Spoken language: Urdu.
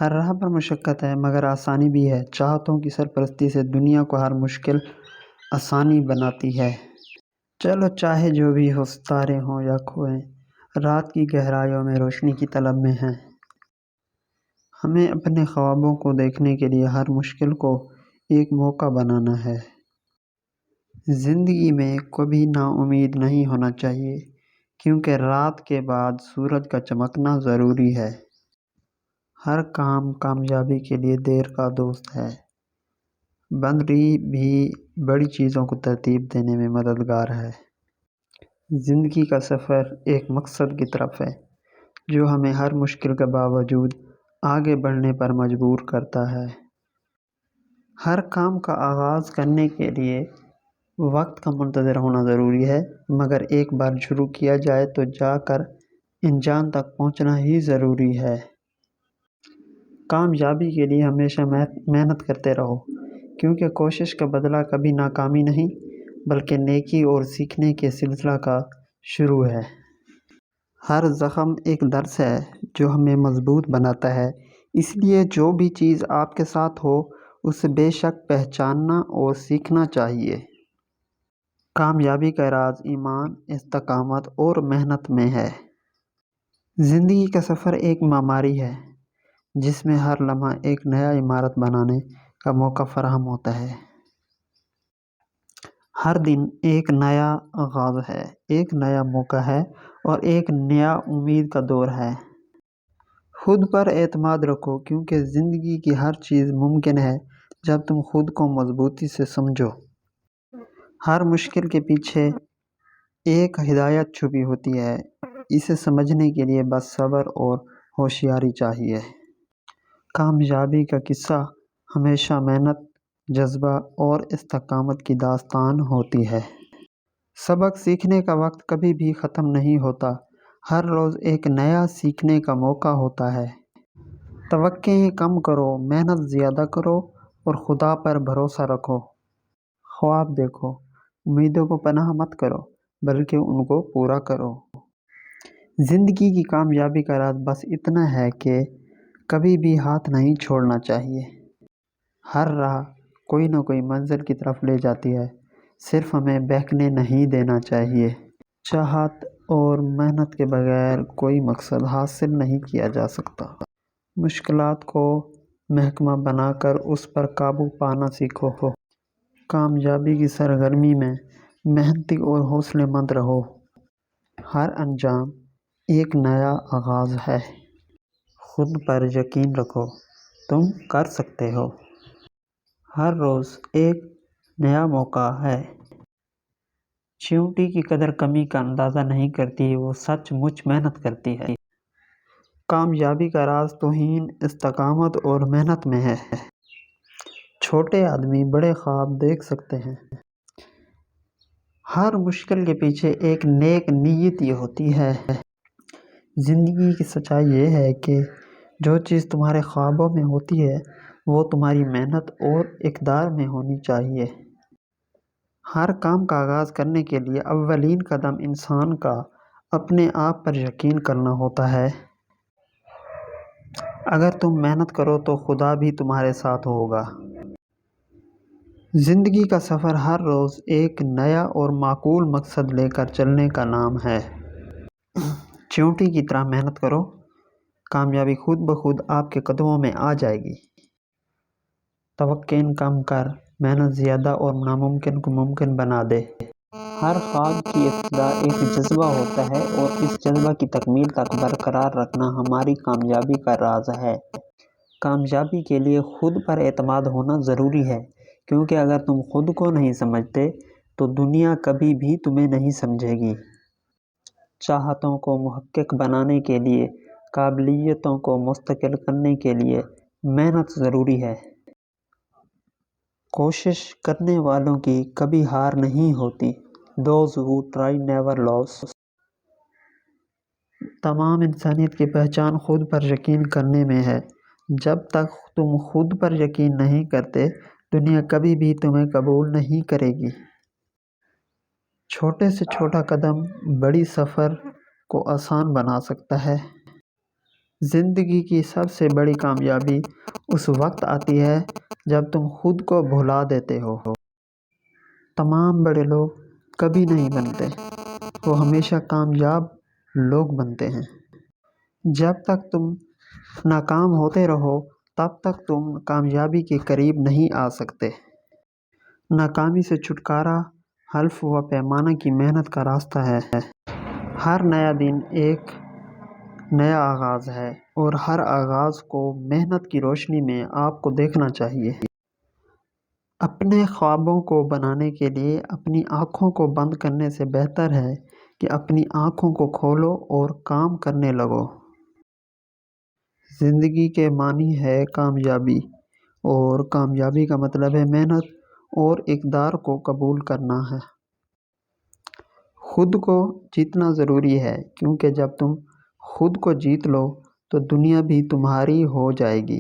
ہر راہ پر مشقت ہے مگر آسانی بھی ہے۔ چاہتوں کی سرپرستی سے دنیا کو ہر مشکل آسانی بناتی ہے۔ چلو چاہے جو بھی ہو، ستارے ہوں یا کھوئیں، رات کی گہرائیوں میں روشنی کی طلب میں ہیں۔ ہمیں اپنے خوابوں کو دیکھنے کے لیے ہر مشکل کو ایک موقع بنانا ہے۔ زندگی میں کبھی نا امید نہیں ہونا چاہیے، کیونکہ رات کے بعد سورج کا چمکنا ضروری ہے۔ ہر کام کامیابی کے لیے دیر کا دوست ہے۔ بندری بھی بڑی چیزوں کو ترتیب دینے میں مددگار ہے۔ زندگی کا سفر ایک مقصد کی طرف ہے جو ہمیں ہر مشکل کے باوجود آگے بڑھنے پر مجبور کرتا ہے۔ ہر کام کا آغاز کرنے کے لیے وقت کا منتظر ہونا ضروری ہے، مگر ایک بار شروع کیا جائے تو جا کر انجام تک پہنچنا ہی ضروری ہے۔ کامیابی کے لیے ہمیشہ محنت کرتے رہو، کیونکہ کوشش کا بدلہ کبھی ناکامی نہیں بلکہ نیکی اور سیکھنے کے سلسلہ کا شروع ہے۔ ہر زخم ایک درس ہے جو ہمیں مضبوط بناتا ہے، اس لیے جو بھی چیز آپ کے ساتھ ہو اسے بے شک پہچاننا اور سیکھنا چاہیے۔ کامیابی کا راز ایمان، استقامت اور محنت میں ہے۔ زندگی کا سفر ایک معماری ہے جس میں ہر لمحہ ایک نیا عمارت بنانے کا موقع فراہم ہوتا ہے۔ ہر دن ایک نیا آغاز ہے، ایک نیا موقع ہے اور ایک نیا امید کا دور ہے۔ خود پر اعتماد رکھو، کیونکہ زندگی کی ہر چیز ممکن ہے جب تم خود کو مضبوطی سے سمجھو۔ ہر مشکل کے پیچھے ایک ہدایت چھپی ہوتی ہے، اسے سمجھنے کے لیے بس صبر اور ہوشیاری چاہیے۔ کامیابی کا قصہ ہمیشہ محنت، جذبہ اور استقامت کی داستان ہوتی ہے۔ سبق سیکھنے کا وقت کبھی بھی ختم نہیں ہوتا، ہر روز ایک نیا سیکھنے کا موقع ہوتا ہے۔ توقعیں کم کرو، محنت زیادہ کرو اور خدا پر بھروسہ رکھو۔ خواب دیکھو، امیدوں کو پناہ مت کرو بلکہ ان کو پورا کرو۔ زندگی کی کامیابی کا راز بس اتنا ہے کہ کبھی بھی ہاتھ نہیں چھوڑنا چاہیے۔ ہر راہ کوئی نہ کوئی منزل کی طرف لے جاتی ہے، صرف ہمیں بہکنے نہیں دینا چاہیے۔ چاہت اور محنت کے بغیر کوئی مقصد حاصل نہیں کیا جا سکتا۔ مشکلات کو محکمہ بنا کر اس پر قابو پانا سیکھو۔ کامیابی کی سرگرمی میں محنتی اور حوصلے مند رہو۔ ہر انجام ایک نیا آغاز ہے۔ خود پر یقین رکھو، تم کر سکتے ہو۔ ہر روز ایک نیا موقع ہے۔ چیونٹی کی قدر کمی کا اندازہ نہیں کرتی، وہ سچ مچ محنت کرتی ہے۔ کامیابی کا راز توہین، استقامت اور محنت میں ہے۔ چھوٹے آدمی بڑے خواب دیکھ سکتے ہیں۔ ہر مشکل کے پیچھے ایک نیک نیت ہوتی ہے۔ زندگی کی سچائی یہ ہے کہ جو چیز تمہارے خوابوں میں ہوتی ہے وہ تمہاری محنت اور اقدار میں ہونی چاہیے۔ ہر کام کا آغاز کرنے کے لیے اولین قدم انسان کا اپنے آپ پر یقین کرنا ہوتا ہے۔ اگر تم محنت کرو تو خدا بھی تمہارے ساتھ ہوگا۔ زندگی کا سفر ہر روز ایک نیا اور معقول مقصد لے کر چلنے کا نام ہے۔ چیونٹی کی طرح محنت کرو، کامیابی خود بخود آپ کے قدموں میں آ جائے گی۔ توقعیں کم کر، محنت زیادہ اور ناممکن کو ممکن بنا دے۔ ہر خواب کی ابتدا ایک جذبہ ہوتا ہے اور اس جذبہ کی تکمیل تک برقرار رکھنا ہماری کامیابی کا راز ہے۔ کامیابی کے لیے خود پر اعتماد ہونا ضروری ہے، کیونکہ اگر تم خود کو نہیں سمجھتے تو دنیا کبھی بھی تمہیں نہیں سمجھے گی۔ چاہتوں کو محقق بنانے کے لیے، قابلیتوں کو مستقل کرنے کے لیے محنت ضروری ہے۔ کوشش کرنے والوں کی کبھی ہار نہیں ہوتی۔ Those who try never lose۔ تمام انسانیت کی پہچان خود پر یقین کرنے میں ہے۔ جب تک تم خود پر یقین نہیں کرتے، دنیا کبھی بھی تمہیں قبول نہیں کرے گی۔ چھوٹے سے چھوٹا قدم بڑی سفر کو آسان بنا سکتا ہے۔ زندگی کی سب سے بڑی کامیابی اس وقت آتی ہے جب تم خود کو بھلا دیتے ہو۔ تمام بڑے لوگ کبھی نہیں بنتے، وہ ہمیشہ کامیاب لوگ بنتے ہیں۔ جب تک تم ناکام ہوتے رہو تب تک تم کامیابی کے قریب نہیں آ سکتے۔ ناکامی سے چھٹکارا حلف و پیمانہ کی محنت کا راستہ ہے۔ ہر نیا دن ایک نیا آغاز ہے اور ہر آغاز کو محنت کی روشنی میں آپ کو دیکھنا چاہیے۔ اپنے خوابوں کو بنانے کے لیے اپنی آنکھوں کو بند کرنے سے بہتر ہے کہ اپنی آنکھوں کو کھولو اور کام کرنے لگو۔ زندگی کے معنی ہے کامیابی، اور کامیابی کا مطلب ہے محنت اور اقدار کو قبول کرنا ہے۔ خود کو جیتنا ضروری ہے، کیونکہ جب تم خود کو جیت لو تو دنیا بھی تمہاری ہو جائے گی۔